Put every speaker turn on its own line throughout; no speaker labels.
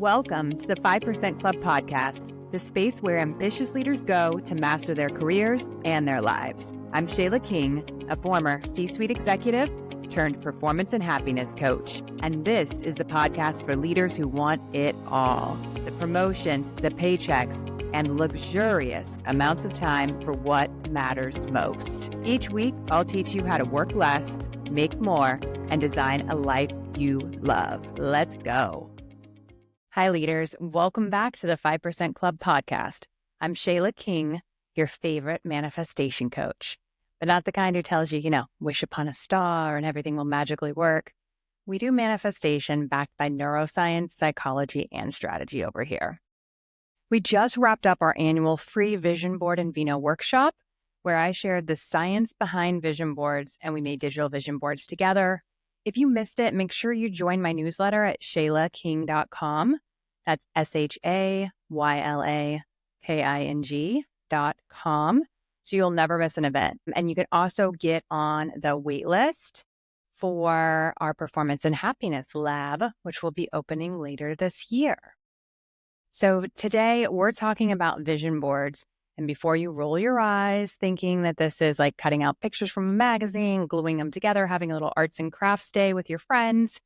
Welcome to the 5% Club podcast, the space where ambitious leaders go to master their careers and their lives. I'm Shayla King, a former C-suite executive turned performance and happiness coach. And this is the podcast for leaders who want it all. The promotions, the paychecks, and luxurious amounts of time for what matters most. Each week, I'll teach you how to work less, make more, and design a life you love. Let's go. Hi, leaders. Welcome back to the 5% Club podcast. I'm Shayla King, your favorite manifestation coach, but not the kind who tells you, wish upon a star and everything will magically work. We do manifestation backed by neuroscience, psychology, and strategy over here. We just wrapped up our annual free vision board and Vino workshop, where I shared the science behind vision boards and we made digital vision boards together. If you missed it, make sure you join my newsletter at shaylaking.com. That's SHAYLAKING.com. So you'll never miss an event. And you can also get on the wait list for our Performance and Happiness Lab, which will be opening later this year. So today we're talking about vision boards. And before you roll your eyes thinking that this is like cutting out pictures from a magazine, gluing them together, having a little arts and crafts day with your friends,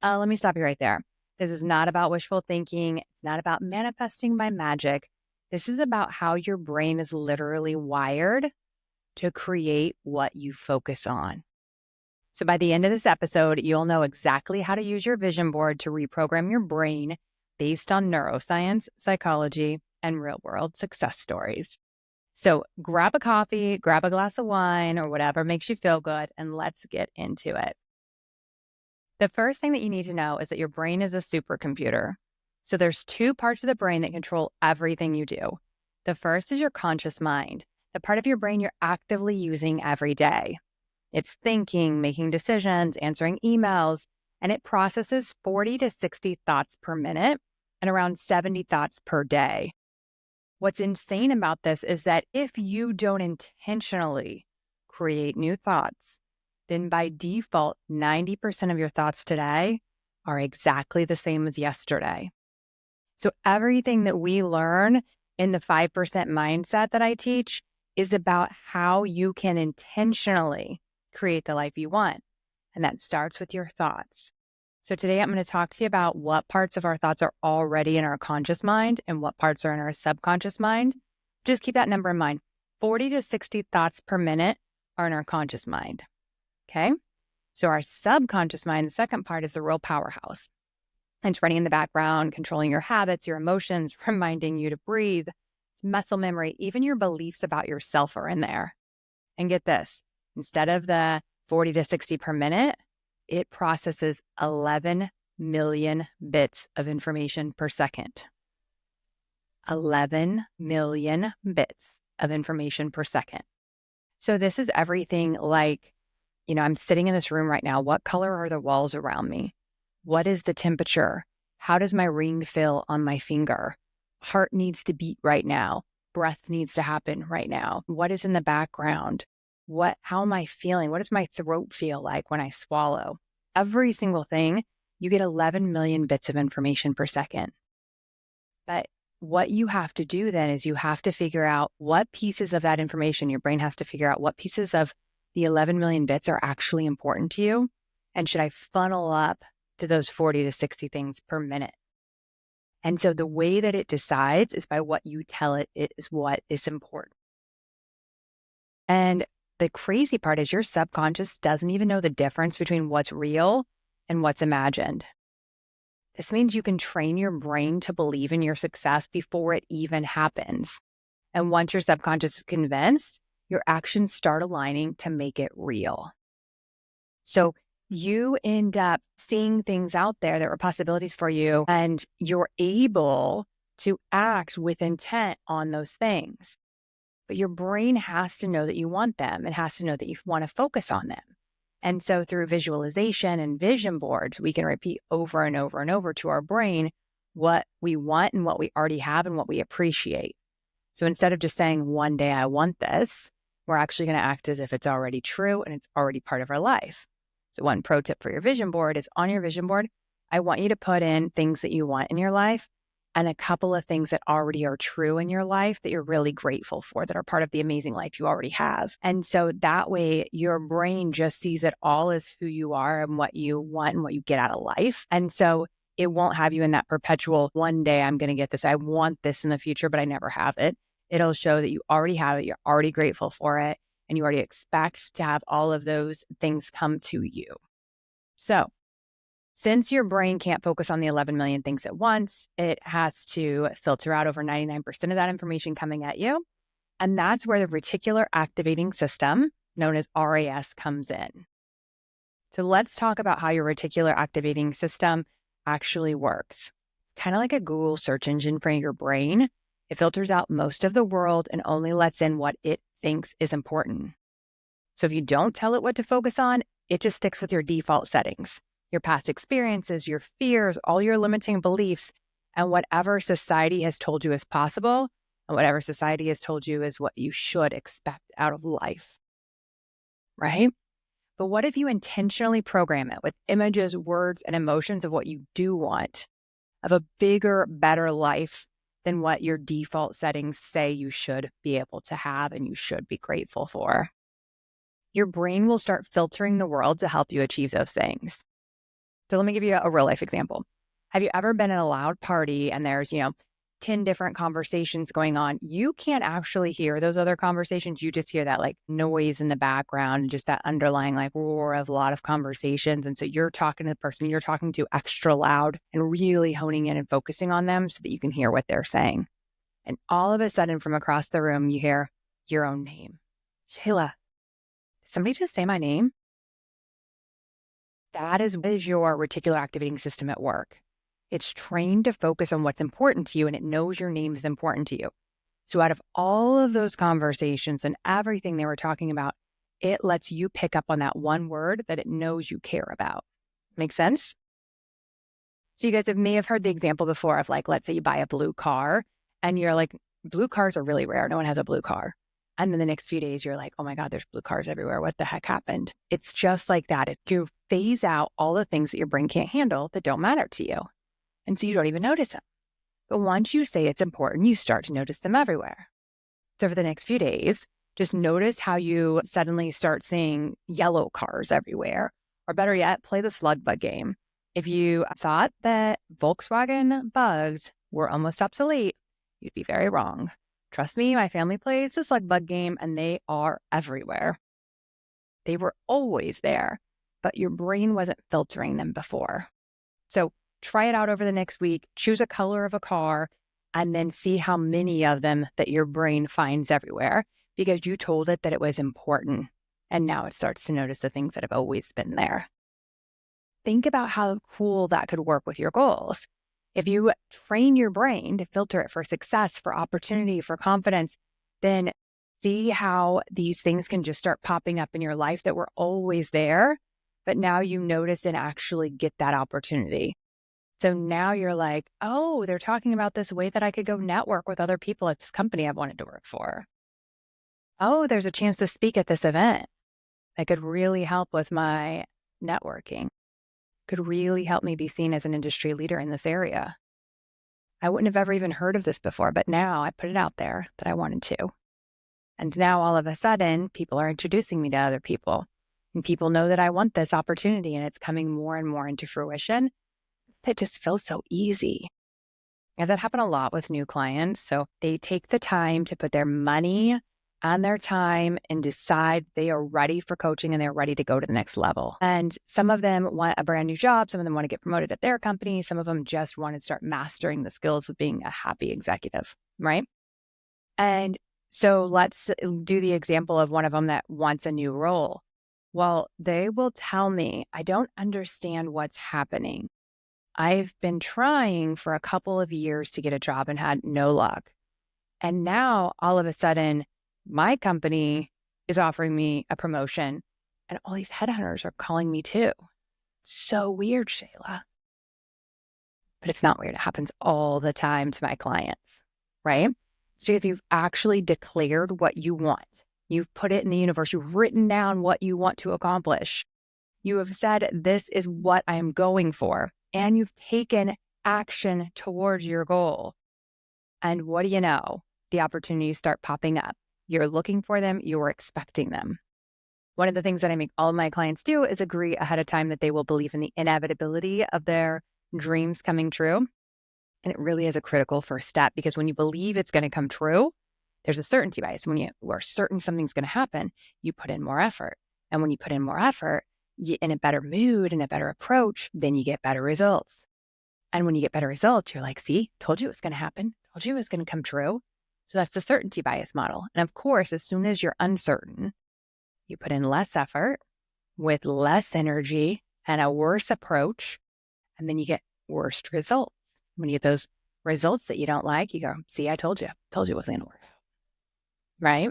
let me stop you right there. This is not about wishful thinking. It's not about manifesting by magic. This is about how your brain is literally wired to create what you focus on. So by the end of this episode, you'll know exactly how to use your vision board to reprogram your brain based on neuroscience, psychology, and real-world success stories. So grab a coffee, grab a glass of wine, or whatever makes you feel good, and let's get into it. The first thing that you need to know is that your brain is a supercomputer. So there's two parts of the brain that control everything you do. The first is your conscious mind, the part of your brain you're actively using every day. It's thinking, making decisions, answering emails, and it processes 40 to 60 thoughts per minute and around 70 thoughts per day. What's insane about this is that if you don't intentionally create new thoughts, then by default, 90% of your thoughts today are exactly the same as yesterday. So everything that we learn in the 5% mindset that I teach is about how you can intentionally create the life you want. And that starts with your thoughts. So today I'm going to talk to you about what parts of our thoughts are already in our conscious mind and what parts are in our subconscious mind. Just keep that number in mind. 40 to 60 thoughts per minute are in our conscious mind. Okay? So our subconscious mind, the second part, is the real powerhouse. It's running in the background, controlling your habits, your emotions, reminding you to breathe, muscle memory, even your beliefs about yourself are in there. And get this, instead of the 40 to 60 per minute, it processes 11 million bits of information per second. 11 million bits of information per second. So this is everything like, I'm sitting in this room right now. What color are the walls around me? What is the temperature? How does my ring feel on my finger? Heart needs to beat right now. Breath needs to happen right now. What is in the background? How am I feeling? What does my throat feel like when I swallow? Every single thing, you get 11 million bits of information per second. But what you have to do then is you have to figure out what pieces of that information, your brain has to figure out what pieces of the 11 million bits are actually important to you. And should I funnel up to those 40 to 60 things per minute? And so the way that it decides is by what you tell it is what is important. And the crazy part is your subconscious doesn't even know the difference between what's real and what's imagined. This means you can train your brain to believe in your success before it even happens. And once your subconscious is convinced, your actions start aligning to make it real. So you end up seeing things out there that are possibilities for you, and you're able to act with intent on those things. But your brain has to know that you want them. It has to know that you want to focus on them. And so through visualization and vision boards, we can repeat over and over and over to our brain what we want and what we already have and what we appreciate. So instead of just saying, one day I want this, we're actually going to act as if it's already true and it's already part of our life. So one pro tip for your vision board is on your vision board, I want you to put in things that you want in your life and a couple of things that already are true in your life that you're really grateful for, that are part of the amazing life you already have. And so that way your brain just sees it all as who you are and what you want and what you get out of life. And so it won't have you in that perpetual, one day I'm going to get this. I want this in the future, but I never have it. It'll show that you already have it. You're already grateful for it. And you already expect to have all of those things come to you. So since your brain can't focus on the 11 million things at once, it has to filter out over 99% of that information coming at you. And that's where the reticular activating system, known as RAS, comes in. So let's talk about how your reticular activating system actually works. Kind of like a Google search engine for your brain. It filters out most of the world and only lets in what it thinks is important. So if you don't tell it what to focus on, it just sticks with your default settings, your past experiences, your fears, all your limiting beliefs, and whatever society has told you is possible, and whatever society has told you is what you should expect out of life, right? But what if you intentionally program it with images, words, and emotions of what you do want, of a bigger, better life than what your default settings say you should be able to have and you should be grateful for? Your brain will start filtering the world to help you achieve those things. So let me give you a real life example. Have you ever been in a loud party and there's, 10 different conversations going on? You can't actually hear those other conversations. You just hear that like noise in the background and just that underlying like roar of a lot of conversations. And so you're talking to the person you're talking to extra loud and really honing in and focusing on them so that you can hear what they're saying. And all of a sudden from across the room, you hear your own name. Shayla, did somebody just say my name? That is your reticular activating system at work. It's trained to focus on what's important to you, and it knows your name is important to you. So out of all of those conversations and everything they were talking about, it lets you pick up on that one word that it knows you care about. Make sense? So you guys may have heard the example before of like, let's say you buy a blue car and you're like, blue cars are really rare. No one has a blue car. And then the next few days, you're like, oh my God, there's blue cars everywhere. What the heck happened? It's just like that. You phase out all the things that your brain can't handle that don't matter to you. And so you don't even notice them. But once you say it's important, you start to notice them everywhere. So for the next few days, just notice how you suddenly start seeing yellow cars everywhere. Or better yet, play the slug bug game. If you thought that Volkswagen bugs were almost obsolete, you'd be very wrong. Trust me, my family plays the slug bug game and they are everywhere. They were always there, but your brain wasn't filtering them before. So try it out over the next week, choose a color of a car, and then see how many of them that your brain finds everywhere because you told it that it was important. And now it starts to notice the things that have always been there. Think about how cool that could work with your goals. If you train your brain to filter it for success, for opportunity, for confidence, then see how these things can just start popping up in your life that were always there, but now you notice and actually get that opportunity. So now you're like, oh, they're talking about this way that I could go network with other people at this company I've wanted to work for. Oh, there's a chance to speak at this event that could really help with my networking, could really help me be seen as an industry leader in this area. I wouldn't have ever even heard of this before, but now I put it out there that I wanted to. And now all of a sudden, people are introducing me to other people. And people know that I want this opportunity and it's coming more and more into fruition. It just feels so easy. And that happened a lot with new clients. So they take the time to put their money and their time and decide they are ready for coaching and they're ready to go to the next level. And some of them want a brand new job. Some of them want to get promoted at their company. Some of them just want to start mastering the skills of being a happy executive, right? And so let's do the example of one of them that wants a new role. Well, they will tell me, I don't understand what's happening. I've been trying for a couple of years to get a job and had no luck. And now all of a sudden, my company is offering me a promotion and all these headhunters are calling me too. So weird, Shayla. But it's not weird. It happens all the time to my clients, right? It's because you've actually declared what you want. You've put it in the universe. You've written down what you want to accomplish. You have said, this is what I'm going for. and you've taken action towards your goal. And what do you know? The opportunities start popping up. You're looking for them, you're expecting them. One of the things that I make all of my clients do is agree ahead of time that they will believe in the inevitability of their dreams coming true. And it really is a critical first step, because when you believe it's going to come true, there's a certainty bias. When you are certain something's going to happen, you put in more effort. And when you put in more effort, you in a better mood and a better approach, then you get better results. And when you get better results, you're like, see, told you it was going to happen. Told you it was going to come true. So that's the certainty bias model. And of course, as soon as you're uncertain, you put in less effort with less energy and a worse approach, and then you get worse results. When you get those results that you don't like, you go, see, I told you it wasn't going to work out. Right?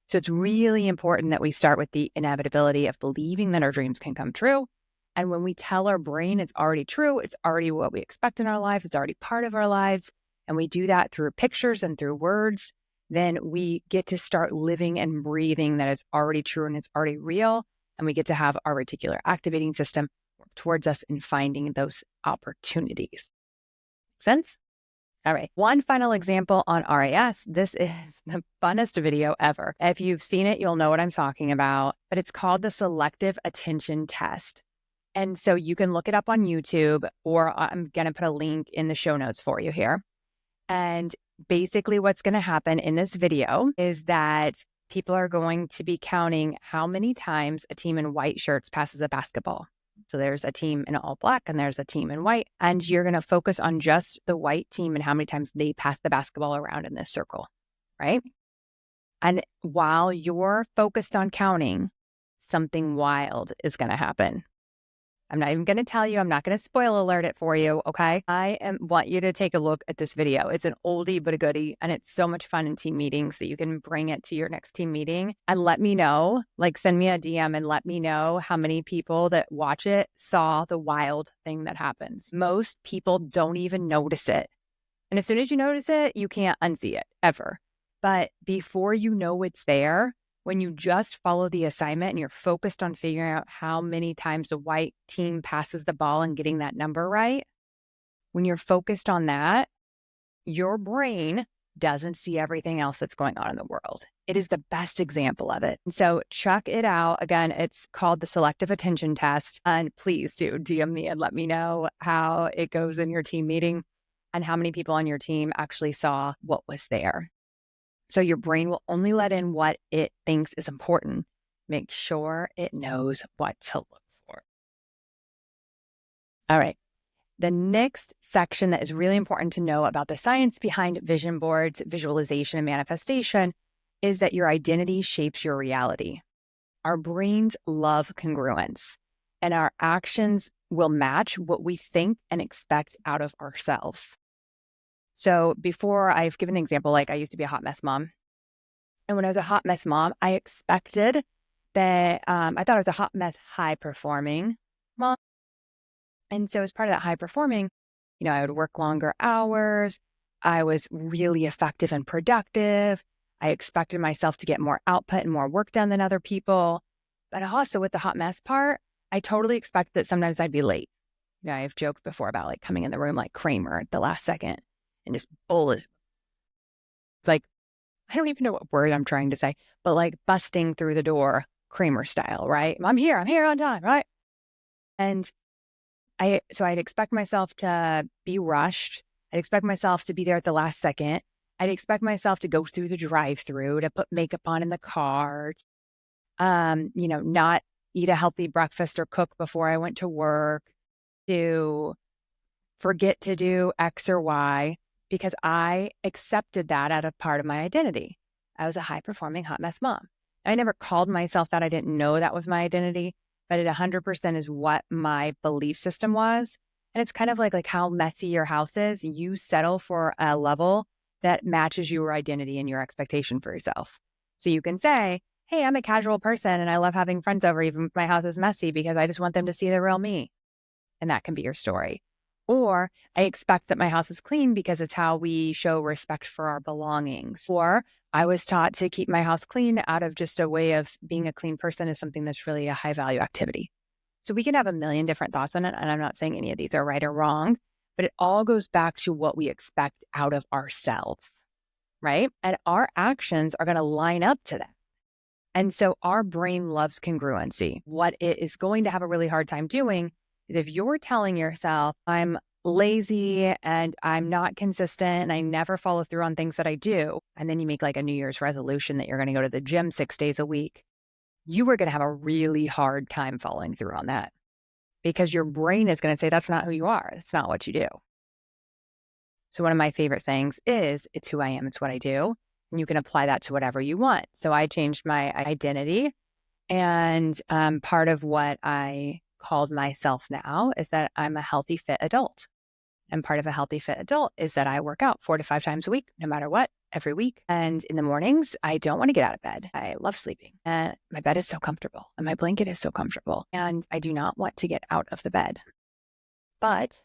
So it's really important that we start with the inevitability of believing that our dreams can come true. And when we tell our brain it's already true, it's already what we expect in our lives, it's already part of our lives, and we do that through pictures and through words, then we get to start living and breathing that it's already true and it's already real. And we get to have our reticular activating system work towards us in finding those opportunities. Make sense? All right. One final example on RAS. This is the funnest video ever. If you've seen it, you'll know what I'm talking about, but it's called the selective attention test. And so you can look it up on YouTube, or I'm going to put a link in the show notes for you here. And basically what's going to happen in this video is that people are going to be counting how many times a team in white shirts passes a basketball. So there's a team in all black and there's a team in white, and you're going to focus on just the white team and how many times they pass the basketball around in this circle, right? And while you're focused on counting, something wild is going to happen. I'm not even going to tell you. I'm not going to spoil alert it for you, okay? Want you to take a look at this video. It's an oldie but a goodie, and it's so much fun in team meetings, so you can bring it to your next team meeting and let me know, like send me a DM and let me know how many people that watch it saw the wild thing that happens. Most people don't even notice it. And as soon as you notice it, you can't unsee it ever. But before you know it's there, when you just follow the assignment and you're focused on figuring out how many times the white team passes the ball and getting that number right, when you're focused on that, your brain doesn't see everything else that's going on in the world. It is the best example of it. And so check it out. Again, it's called the selective attention test. And please do DM me and let me know how it goes in your team meeting and how many people on your team actually saw what was there. So your brain will only let in what it thinks is important. Make sure it knows what to look for. All right. The next section that is really important to know about the science behind vision boards, visualization, and manifestation is that your identity shapes your reality. Our brains love congruence, and our actions will match what we think and expect out of ourselves. So before, I've given an example, like I used to be a hot mess mom. And when I was a hot mess mom, I expected that, I thought I was a hot mess high performing mom. And so as part of that high performing, I would work longer hours. I was really effective and productive. I expected myself to get more output and more work done than other people. But also with the hot mess part, I totally expected that sometimes I'd be late. I've joked before about like coming in the room like Kramer at the last second and just bullet. It's like, I don't even know what word I'm trying to say, but like busting through the door, Kramer style, right? I'm here on time, right? And so I'd expect myself to be rushed. I'd expect myself to be there at the last second. I'd expect myself to go through the drive-through, to put makeup on in the car, not eat a healthy breakfast or cook before I went to work, to forget to do X or Y, because I accepted that out of part of my identity. I was a high-performing hot mess mom. I never called myself that. I didn't know that was my identity, but it 100% is what my belief system was. And it's kind of like how messy your house is. You settle for a level that matches your identity and your expectation for yourself. So you can say, hey, I'm a casual person and I love having friends over even if my house is messy because I just want them to see the real me. And that can be your story. Or I expect that my house is clean because it's how we show respect for our belongings. Or I was taught to keep my house clean out of just a way of being a clean person is something that's really a high value activity. So we can have a million different thoughts on it. And I'm not saying any of these are right or wrong, but it all goes back to what we expect out of ourselves, right? And our actions are going to line up to that. And so our brain loves congruency. What it is going to have a really hard time doing is if you're telling yourself, I'm lazy and I'm not consistent and I never follow through on things that I do, and then you make like a New Year's resolution that you're going to go to the gym 6 days a week, you are going to have a really hard time following through on that because your brain is going to say, that's not who you are. That's not what you do. So one of my favorite things is, it's who I am. It's what I do. And you can apply that to whatever you want. So I changed my identity. And part of what I called myself now is that I'm a healthy, fit adult. And part of a healthy, fit adult is that I work out 4 to 5 times a week, no matter what, every week. And in the mornings, I don't want to get out of bed. I love sleeping. And my bed is so comfortable and my blanket is so comfortable. And I do not want to get out of the bed. But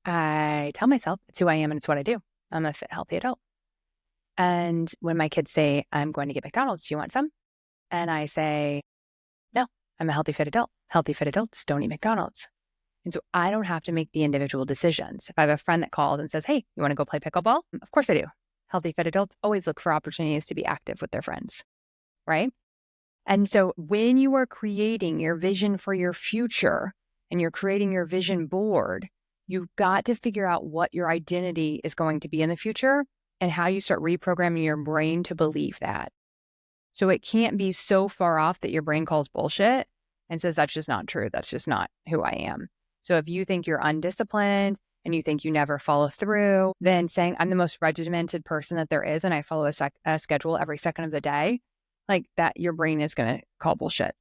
I tell myself it's who I am and it's what I do. I'm a fit, healthy adult. And when my kids say, I'm going to get McDonald's, do you want some? And I say, no, I'm a healthy, fit adult. Healthy, fit adults don't eat McDonald's. And so I don't have to make the individual decisions. If I have a friend that calls and says, hey, you want to go play pickleball? Of course I do. Healthy, fit adults always look for opportunities to be active with their friends, right? And so when you are creating your vision for your future and you're creating your vision board, you've got to figure out what your identity is going to be in the future and how you start reprogramming your brain to believe that. So it can't be so far off that your brain calls bullshit and says, that's just not true. That's just not who I am. So if you think you're undisciplined and you think you never follow through, then saying I'm the most regimented person that there is and I follow a schedule every second of the day, like that, your brain is going to call bullshit.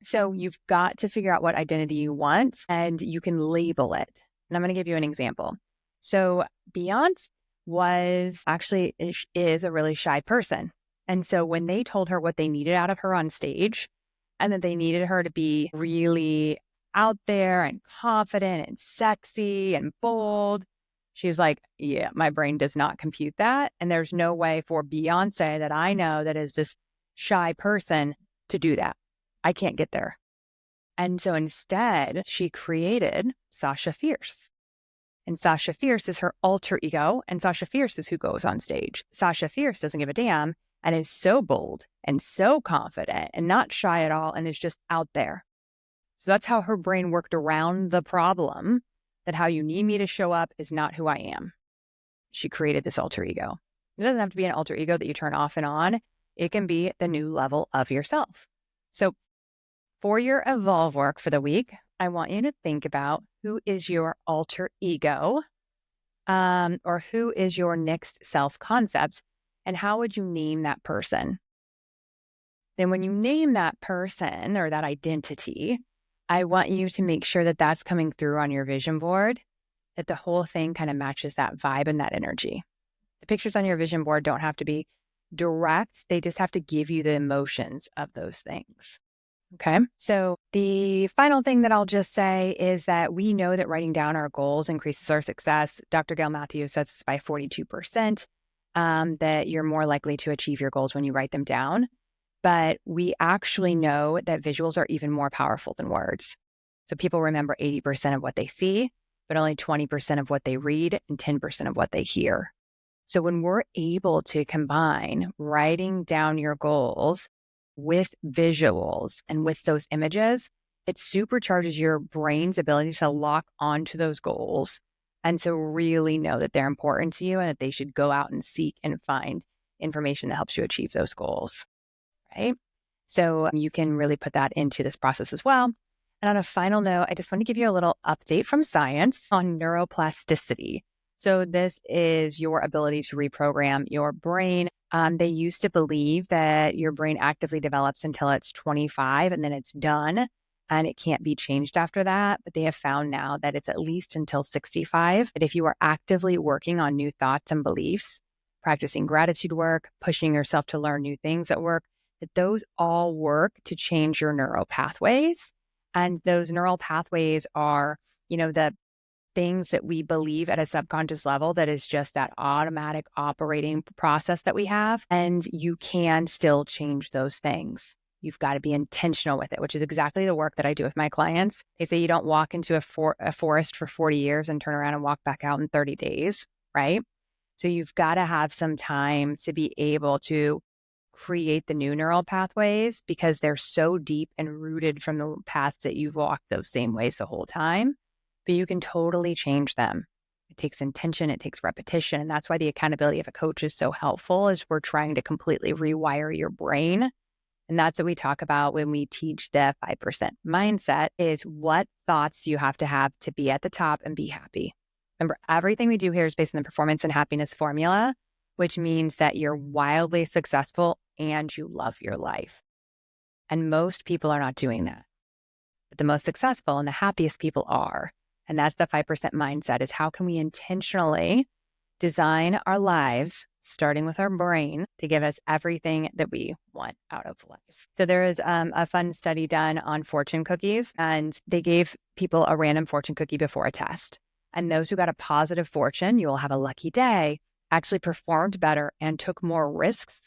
So you've got to figure out what identity you want and you can label it. And I'm going to give you an example. So Beyonce is a really shy person. And so when they told her what they needed out of her on stage and that they needed her to be really out there and confident and sexy and bold, she's like, yeah, my brain does not compute that. And there's no way for Beyonce that I know that is this shy person to do that. I can't get there. And so instead, she created Sasha Fierce. And Sasha Fierce is her alter ego. And Sasha Fierce is who goes on stage. Sasha Fierce doesn't give a damn and is so bold and so confident and not shy at all and is just out there. So that's how her brain worked around the problem that how you need me to show up is not who I am. She created this alter ego. It doesn't have to be an alter ego that you turn off and on. It can be the new level of yourself. So for your evolve work for the week, I want you to think about who is your alter ego or who is your next self-concept and how would you name that person? Then when you name that person or that identity, I want you to make sure that that's coming through on your vision board, that the whole thing kind of matches that vibe and that energy. The pictures on your vision board don't have to be direct. They just have to give you the emotions of those things. Okay. So the final thing that I'll just say is that we know that writing down our goals increases our success. Dr. Gail Matthews says it's by 42%, that you're more likely to achieve your goals when you write them down. But we actually know that visuals are even more powerful than words. So people remember 80% of what they see, but only 20% of what they read and 10% of what they hear. So when we're able to combine writing down your goals with visuals and with those images, it supercharges your brain's ability to lock onto those goals and to really know that they're important to you and that they should go out and seek and find information that helps you achieve those goals, right? So you can really put that into this process as well. And on a final note, I just want to give you a little update from science on neuroplasticity. So this is your ability to reprogram your brain. They used to believe that your brain actively develops until it's 25 and then it's done and it can't be changed after that. But they have found now that it's at least until 65. That if you are actively working on new thoughts and beliefs, practicing gratitude work, pushing yourself to learn new things at work, that those all work to change your neural pathways. And those neural pathways are, the things that we believe at a subconscious level that is just that automatic operating process that we have. And you can still change those things. You've got to be intentional with it, which is exactly the work that I do with my clients. They say you don't walk into a forest for 40 years and turn around and walk back out in 30 days, right? So you've got to have some time to be able to create the new neural pathways because they're so deep and rooted from the paths that you've walked those same ways the whole time. But you can totally change them. It takes intention, it takes repetition. And that's why the accountability of a coach is so helpful, is we're trying to completely rewire your brain. And that's what we talk about when we teach the 5% mindset, is what thoughts you have to be at the top and be happy. Remember, everything we do here is based on the performance and happiness formula, which means that you're wildly successful and you love your life. And most people are not doing that. But the most successful and the happiest people are. And that's the 5% mindset, is how can we intentionally design our lives, starting with our brain, to give us everything that we want out of life. So there is a fun study done on fortune cookies, and they gave people a random fortune cookie before a test. And those who got a positive fortune, you will have a lucky day, actually performed better and took more risks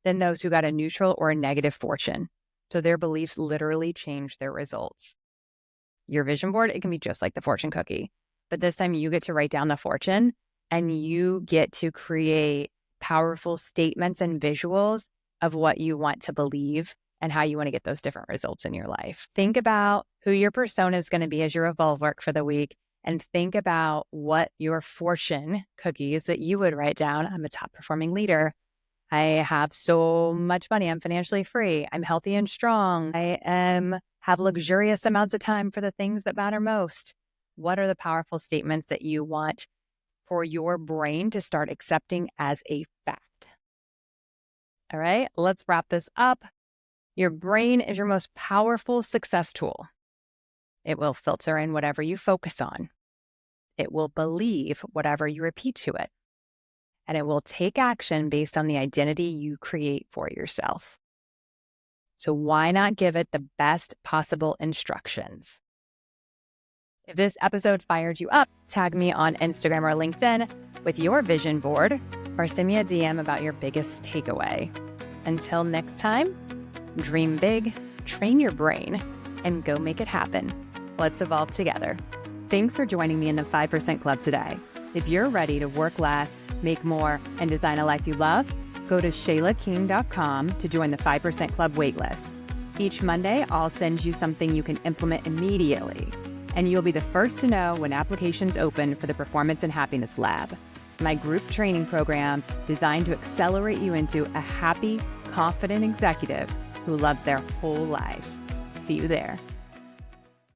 than those who got a neutral or a negative fortune. So their beliefs literally changed their results. Your vision board, it can be just like the fortune cookie, but this time you get to write down the fortune and you get to create powerful statements and visuals of what you want to believe and how you want to get those different results in your life. Think about who your persona is going to be as your evolve work for the week, and think about what your fortune cookies that you would write down. I'm a top performing leader. I have so much money. I'm financially free. I'm healthy and strong. Have luxurious amounts of time for the things that matter most. What are the powerful statements that you want for your brain to start accepting as a fact? All right, let's wrap this up. Your brain is your most powerful success tool. It will filter in whatever you focus on. It will believe whatever you repeat to it. And it will take action based on the identity you create for yourself. So why not give it the best possible instructions? If this episode fired you up, tag me on Instagram or LinkedIn with your vision board, or send me a DM about your biggest takeaway. Until next time, dream big, train your brain, and go make it happen. Let's evolve together. Thanks for joining me in the 5% Club today. If you're ready to work less, make more, and design a life you love, go to shaylaking.com to join the 5% Club waitlist. Each Monday, I'll send you something you can implement immediately, and you'll be the first to know when applications open for the Performance and Happiness Lab, my group training program designed to accelerate you into a happy, confident executive who loves their whole life. See you there.